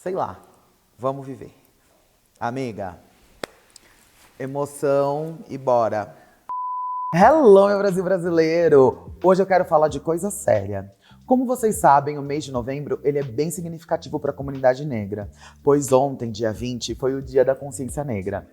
sei lá, vamos viver. Amiga, emoção e bora. Hello, meu Brasil brasileiro! Hoje eu quero falar de coisa séria. Como vocês sabem, o mês de novembro ele é bem significativo para a comunidade negra, pois ontem, dia 20, foi o Dia da Consciência Negra.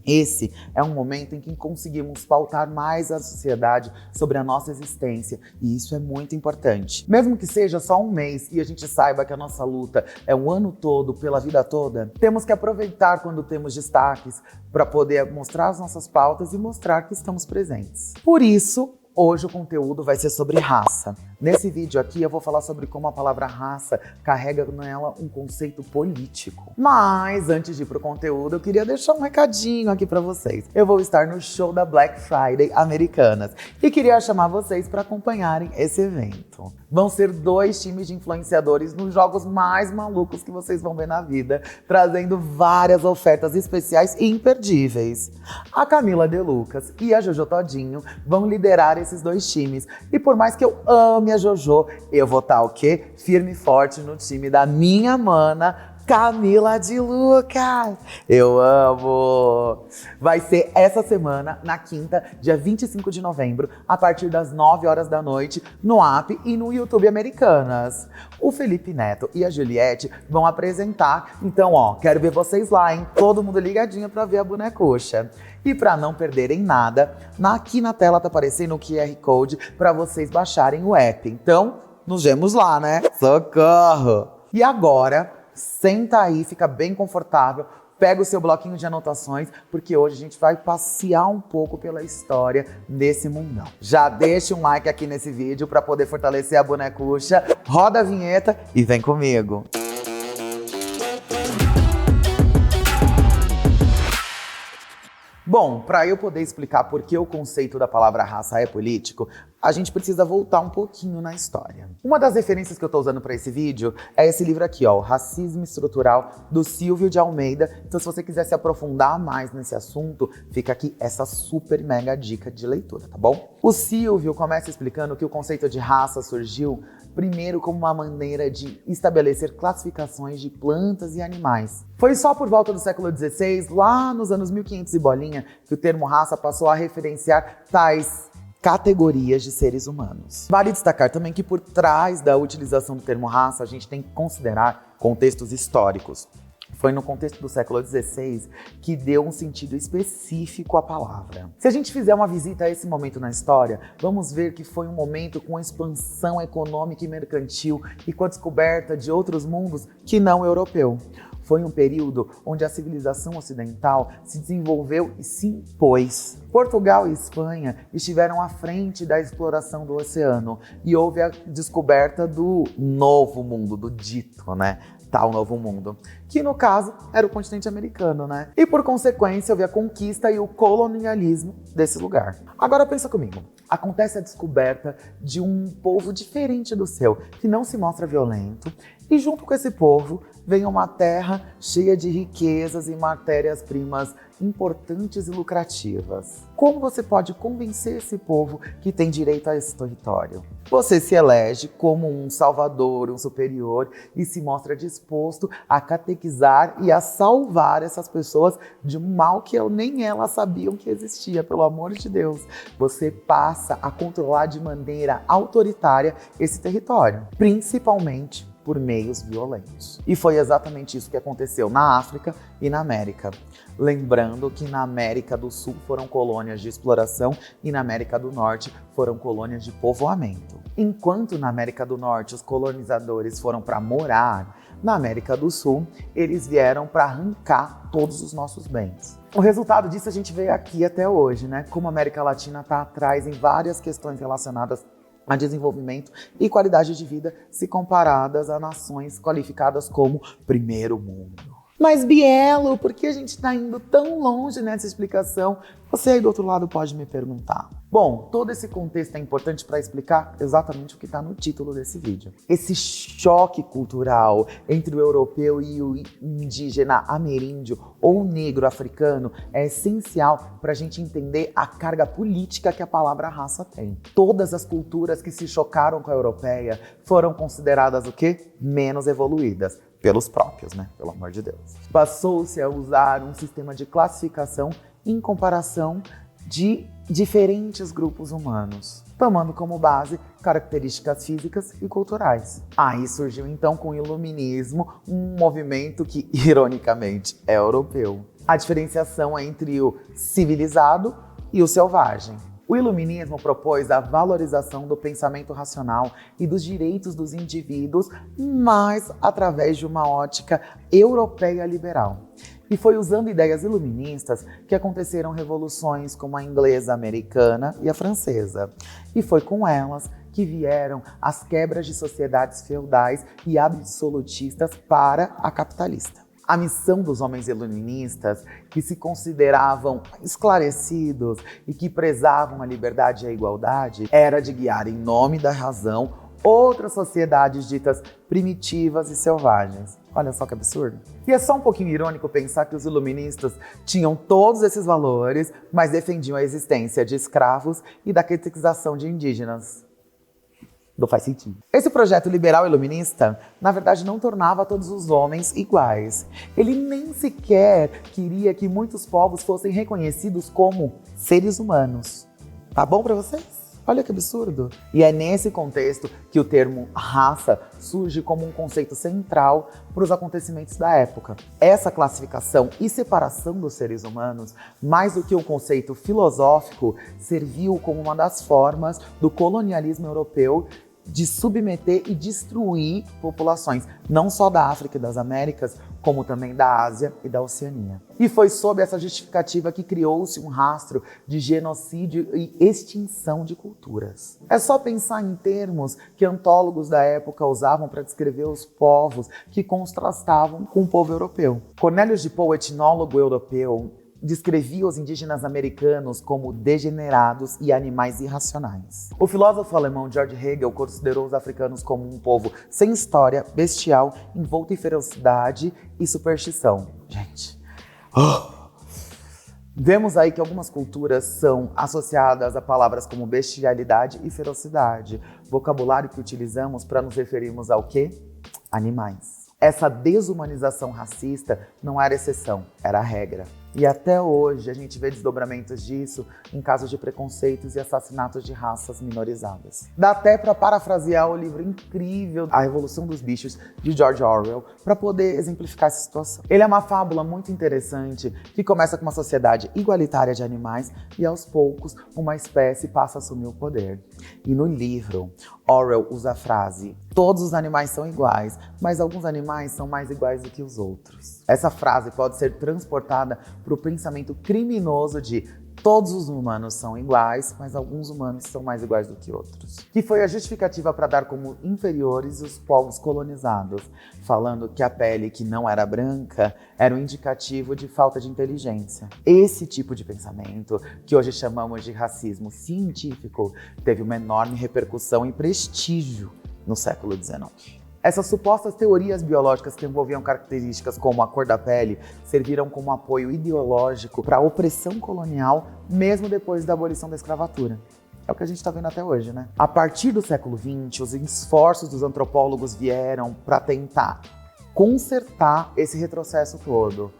Esse é um momento em que conseguimos pautar mais a sociedade sobre a nossa existência, e isso é muito importante. Mesmo que seja só um mês e a gente saiba que a nossa luta é um ano todo, pela vida toda, temos que aproveitar quando temos destaques para poder mostrar as nossas pautas e mostrar que estamos presentes. Por isso, hoje o conteúdo vai ser sobre raça. Nesse vídeo aqui eu vou falar sobre como a palavra raça carrega nela um conceito político. Mas antes de ir pro conteúdo, eu queria deixar um recadinho aqui pra vocês. Eu vou estar no show da Black Friday Americanas e queria chamar vocês para acompanharem esse evento. Vão ser 2 times de influenciadores nos jogos mais malucos que vocês vão ver na vida, trazendo várias ofertas especiais e imperdíveis. A Camila De Lucas e a Jojo Todinho vão liderar esses 2 times. E por mais que eu ame a Jojo, eu vou estar o quê? Firme e forte no time da minha mana, Camila De Lucas. Eu amo! Vai ser essa semana, na quinta, dia 25 de novembro, a partir das 9 horas da noite, no app e no YouTube Americanas. O Felipe Neto e a Juliette vão apresentar, então quero ver vocês lá, hein? Todo mundo ligadinho pra ver a bonecucha. E para não perderem nada, aqui na tela tá aparecendo o QR Code para vocês baixarem o app. Então, nos vemos lá, né? Socorro! E agora, senta aí, fica bem confortável, pega o seu bloquinho de anotações, porque hoje a gente vai passear um pouco pela história desse mundão. Já deixa um like aqui nesse vídeo para poder fortalecer a bonecucha, roda a vinheta e vem comigo! Bom, para eu poder explicar por que o conceito da palavra raça é político, a gente precisa voltar um pouquinho na história. Uma das referências que eu estou usando para esse vídeo é esse livro aqui, O Racismo Estrutural, do Silvio de Almeida. Então, se você quiser se aprofundar mais nesse assunto, fica aqui essa super mega dica de leitura, tá bom? O Silvio começa explicando que o conceito de raça surgiu primeiro como uma maneira de estabelecer classificações de plantas e animais. Foi só por volta do século XVI, lá nos anos 1500 e bolinha, que o termo raça passou a referenciar tais categorias de seres humanos. Vale destacar também que por trás da utilização do termo raça, a gente tem que considerar contextos históricos. Foi no contexto do século XVI que deu um sentido específico à palavra. Se a gente fizer uma visita a esse momento na história, vamos ver que foi um momento com expansão econômica e mercantil e com a descoberta de outros mundos que não europeu. Foi um período onde a civilização ocidental se desenvolveu e se impôs. Portugal e Espanha estiveram à frente da exploração do oceano e houve a descoberta do novo mundo, do dito, tal novo mundo, que no caso era o continente americano, E por consequência houve a conquista e o colonialismo desse lugar. Agora pensa comigo, acontece a descoberta de um povo diferente do seu, que não se mostra violento, e junto com esse povo vem uma terra cheia de riquezas e matérias-primas importantes e lucrativas. Como você pode convencer esse povo que tem direito a esse território? Você se elege como um salvador, um superior e se mostra disposto a catequizar e a salvar essas pessoas de um mal que nem elas sabiam que existia, pelo amor de Deus. Você passa a controlar de maneira autoritária esse território, principalmente por meios violentos. E foi exatamente isso que aconteceu na África e na América. Lembrando que na América do Sul foram colônias de exploração e na América do Norte foram colônias de povoamento. Enquanto na América do Norte os colonizadores foram para morar, na América do Sul eles vieram para arrancar todos os nossos bens. O resultado disso a gente vê aqui até hoje, Como a América Latina está atrás em várias questões relacionadas a desenvolvimento e qualidade de vida se comparadas a nações qualificadas como primeiro mundo. Mas Bielo, por que a gente está indo tão longe nessa explicação? Você aí do outro lado pode me perguntar. Bom, todo esse contexto é importante para explicar exatamente o que está no título desse vídeo. Esse choque cultural entre o europeu e o indígena ameríndio ou negro africano é essencial para a gente entender a carga política que a palavra raça tem. Todas as culturas que se chocaram com a europeia foram consideradas o quê? Menos evoluídas. pelos próprios, né? Pelo amor de Deus. Passou-se a usar um sistema de classificação em comparação de diferentes grupos humanos, tomando como base características físicas e culturais. Aí surgiu então com o Iluminismo um movimento que, ironicamente, é europeu. A diferenciação entre o civilizado e o selvagem. O Iluminismo propôs a valorização do pensamento racional e dos direitos dos indivíduos, mas através de uma ótica europeia liberal. E foi usando ideias iluministas que aconteceram revoluções como a inglesa, a americana e a francesa. E foi com elas que vieram as quebras de sociedades feudais e absolutistas para a capitalista. A missão dos homens iluministas, que se consideravam esclarecidos e que prezavam a liberdade e a igualdade, era de guiar em nome da razão outras sociedades ditas primitivas e selvagens. Olha só que absurdo. E é só um pouquinho irônico pensar que os iluministas tinham todos esses valores, mas defendiam a existência de escravos e da catequização de indígenas. Não faz sentido. Esse projeto liberal iluminista, na verdade, não tornava todos os homens iguais. Ele nem sequer queria que muitos povos fossem reconhecidos como seres humanos. Tá bom pra vocês? Olha que absurdo. E é nesse contexto que o termo raça surge como um conceito central para os acontecimentos da época. Essa classificação e separação dos seres humanos, mais do que um conceito filosófico, serviu como uma das formas do colonialismo europeu de submeter e destruir populações, não só da África e das Américas, como também da Ásia e da Oceania. E foi sob essa justificativa que criou-se um rastro de genocídio e extinção de culturas. É só pensar em termos que antólogos da época usavam para descrever os povos que contrastavam com o povo europeu. Cornelius de Paul, etnólogo europeu, descrevia os indígenas americanos como degenerados e animais irracionais. O filósofo alemão George Hegel considerou os africanos como um povo sem história, bestial, envolto em ferocidade e superstição. Gente, vemos aí que algumas culturas são associadas a palavras como bestialidade e ferocidade, vocabulário que utilizamos para nos referirmos ao quê? Animais. Essa desumanização racista não era exceção, era a regra. E até hoje a gente vê desdobramentos disso em casos de preconceitos e assassinatos de raças minorizadas. Dá até para parafrasear o livro incrível A Revolução dos Bichos, de George Orwell, para poder exemplificar essa situação. Ele é uma fábula muito interessante que começa com uma sociedade igualitária de animais e aos poucos uma espécie passa a assumir o poder. E no livro, Orwell usa a frase: todos os animais são iguais, mas alguns animais são mais iguais do que os outros. Essa frase pode ser transportada para o pensamento criminoso de todos os humanos são iguais, mas alguns humanos são mais iguais do que outros. Que foi a justificativa para dar como inferiores os povos colonizados, falando que a pele que não era branca era um indicativo de falta de inteligência. Esse tipo de pensamento, que hoje chamamos de racismo científico, teve uma enorme repercussão e prestígio no século XIX. Essas supostas teorias biológicas que envolviam características como a cor da pele serviram como apoio ideológico para a opressão colonial, mesmo depois da abolição da escravatura. É o que a gente está vendo até hoje, né? A partir do século XX, os esforços dos antropólogos vieram para tentar consertar esse retrocesso todo,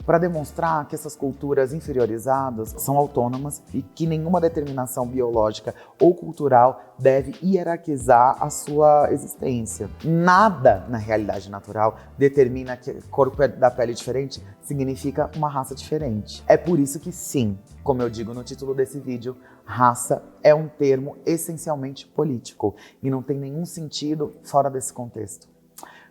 para demonstrar que essas culturas inferiorizadas são autônomas e que nenhuma determinação biológica ou cultural deve hierarquizar a sua existência. Nada na realidade natural determina que a cor da pele diferente significa uma raça diferente. É por isso que sim, como eu digo no título desse vídeo, raça é um termo essencialmente político e não tem nenhum sentido fora desse contexto.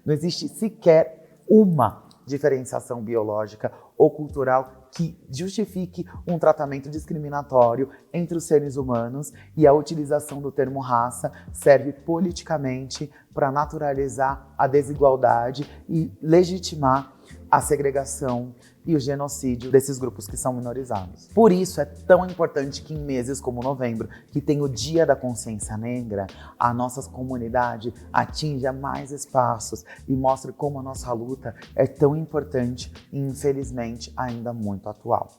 Não existe sequer uma diferenciação biológica ou cultural que justifique um tratamento discriminatório entre os seres humanos, e a utilização do termo raça serve politicamente para naturalizar a desigualdade e legitimar a segregação e o genocídio desses grupos que são minorizados. Por isso é tão importante que em meses como novembro, que tem o Dia da Consciência Negra, a nossa comunidade atinja mais espaços e mostre como a nossa luta é tão importante e, infelizmente, ainda muito atual.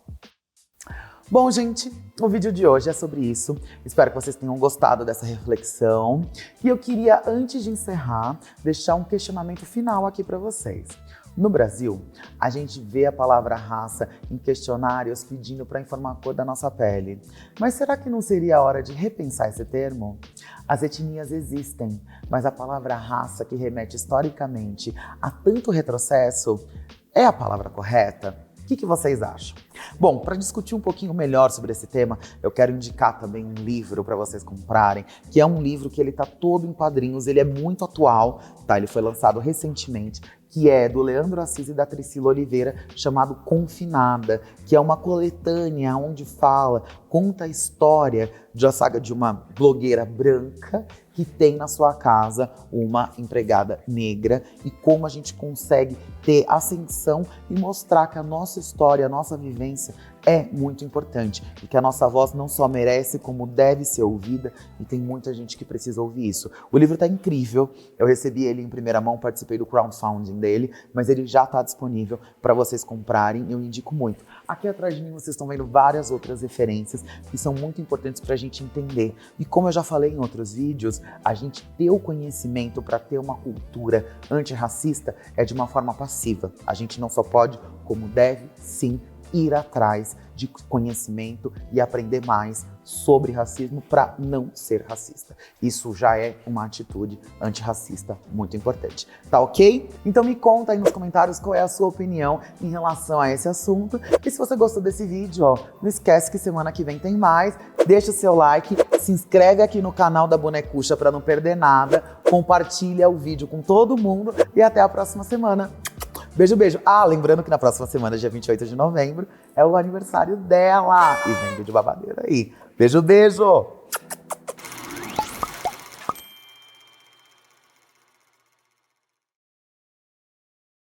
Bom, gente, o vídeo de hoje é sobre isso. Espero que vocês tenham gostado dessa reflexão. E eu queria, antes de encerrar, deixar um questionamento final aqui para vocês. No Brasil, a gente vê a palavra raça em questionários pedindo para informar a cor da nossa pele. Mas será que não seria a hora de repensar esse termo? As etnias existem, mas a palavra raça, que remete historicamente a tanto retrocesso, é a palavra correta? O que vocês acham? Bom, para discutir um pouquinho melhor sobre esse tema, eu quero indicar também um livro para vocês comprarem, que é um livro que ele tá todo em quadrinhos, ele é muito atual, tá? Ele foi lançado recentemente, que é do Leandro Assis e da Priscila Oliveira, chamado Confinada, que é uma coletânea onde conta a história de uma saga de uma blogueira branca que tem na sua casa uma empregada negra e como a gente consegue ter ascensão e mostrar que a nossa história, a nossa vivência é muito importante e que a nossa voz não só merece, como deve ser ouvida, e tem muita gente que precisa ouvir isso. O livro está incrível, eu recebi ele em primeira mão, participei do crowdfunding dele, mas ele já está disponível para vocês comprarem e eu indico muito. Aqui atrás de mim vocês estão vendo várias outras referências que são muito importantes para a gente entender. E como eu já falei em outros vídeos, a gente ter o conhecimento para ter uma cultura antirracista é de uma forma passiva. A gente não só pode, como deve, sim, ir atrás de conhecimento e aprender mais sobre racismo para não ser racista. Isso já é uma atitude antirracista muito importante. Tá ok? Então me conta aí nos comentários qual é a sua opinião em relação a esse assunto. E se você gostou desse vídeo, ó, não esquece que semana que vem tem mais. Deixa o seu like, se inscreve aqui no canal da Bonecucha para não perder nada, compartilha o vídeo com todo mundo e até a próxima semana. Beijo, beijo. Ah, lembrando que na próxima semana, dia 28 de novembro, é o aniversário dela. E vem vídeo babadeiro aí. Beijo, beijo.